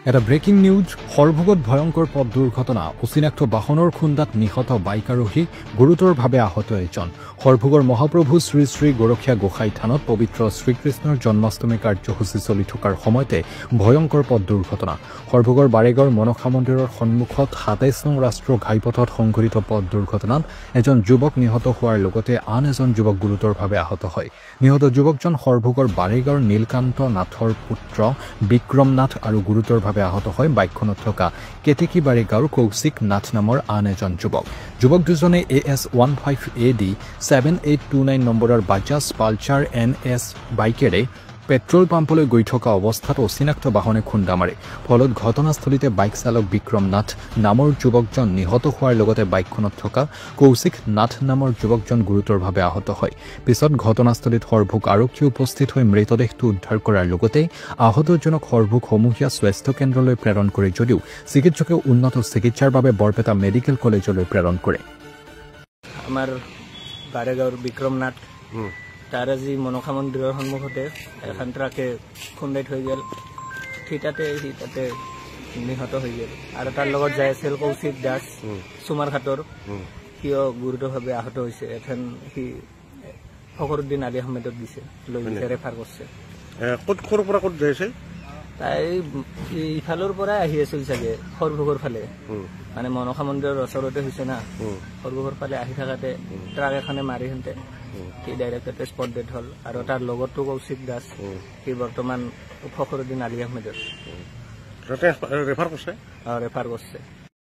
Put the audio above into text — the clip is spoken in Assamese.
এটা ব্ৰেকিং নিউজ সৰভোগত ভয়ংকৰ পথ দুৰ্ঘটনা অচিনাক্ত বাহনৰ খুন্দাত নিহত বাইক আৰোহী গুৰুতৰভাৱে আহত এজন সৰভোগৰ মহাপ্ৰভু শ্ৰী শ্ৰী গৰখীয়া গোসাই থানত পবিত্ৰ শ্ৰীকৃষ্ণৰ জন্মাষ্টমী কাৰ্যসূচী চলি থকাৰ সময়তে ভয়ংকৰ পথ দুৰ্ঘটনা সৰভোগৰ বাৰেগাঁৱৰ মনসা মন্দিৰৰ সন্মুখত ২৭ নং ৰাষ্ট্ৰীয় ঘাইপথত সংঘটিত পথ দুৰ্ঘটনাত এজন যুৱক নিহত হোৱাৰ লগতে আন এজন যুৱক গুৰুতৰভাৱে আহত হয় নিহত যুৱকজন সৰভোগৰ বাৰেগাঁৱৰ নীলকান্ত নাথৰ পুত্ৰ বিক্ৰম নাথ আৰু গুৰুতৰভাৱে আহত হয় বাইকখনত থকা কেতেকীবাৰী গাঁৱৰ কৌশিক নাথ নামৰ আন এজন যুৱক দুজনে AS 15AD 7829 নম্বৰৰ বাজাজ পালচাৰ NS বাইকেৰে পেট্ৰল পাম্পলৈ গৈ থকা অৱস্থাত অচিনাক্ত বাহনে খুন্দা মাৰে ফলত ঘটনাস্থলীতে বাইক চালক বিক্ৰম নাথ নামৰ যুৱকজন নিহত হোৱাৰ লগতে বাইকখনত থকা কৌশিক নাথ নামৰ যুৱকজন গুৰুতৰভাৱে আহত হয় পিছত ঘটনাস্থলীত সৰভোগ আৰক্ষী উপস্থিত হৈ মৃতদেহটো উদ্ধাৰ কৰাৰ লগতে আহতজনক সৰভোগ সমূহীয়া স্বাস্থ্য কেন্দ্ৰলৈ প্ৰেৰণ কৰে যদিও চিকিৎসকে উন্নত চিকিৎসাৰ বাবে বৰপেটা মেডিকেল কলেজলৈ প্ৰেৰণ কৰে আমাৰ বাৰেগাঁৱৰ বিক্ৰম নাথ তাৰ আজি মনসা মন্দিৰৰ সন্মুখতে এখন ট্ৰাকে খুন্দাই থৈ গ'ল সি তাতে নিহত হৈ গ'ল আৰু তাৰ লগত যাই আছিল কৌশিক দাস চুমাৰঘাটৰ সিও গুৰুতৰভাৱে আহত হৈছে এখন সি ফখৰুদ্দিন আলী আহমেদক দিছে লৈ ৰেফাৰ কৰিছে ক'ৰ পৰা ক'ত যাই আছিল তাই ইফালৰ পৰাই আহি আছিল চাগে সৰভোগৰ ফালে মানে মনসা মন্দিৰৰ ওচৰতে হৈছে না সৰভোগৰ ফালে আহি থাকাতে ট্ৰাক এখনে মাৰি হেঁতে সি ডাইৰেক্ট স্পট ডেড হ'ল আৰু তাৰ লগতো কৌশিক দাস সি বৰ্তমান ফখৰুদ্দিন আলী আহমেদৰ ৰেফাৰ কৰিছে ৰেফাৰ কৰিছে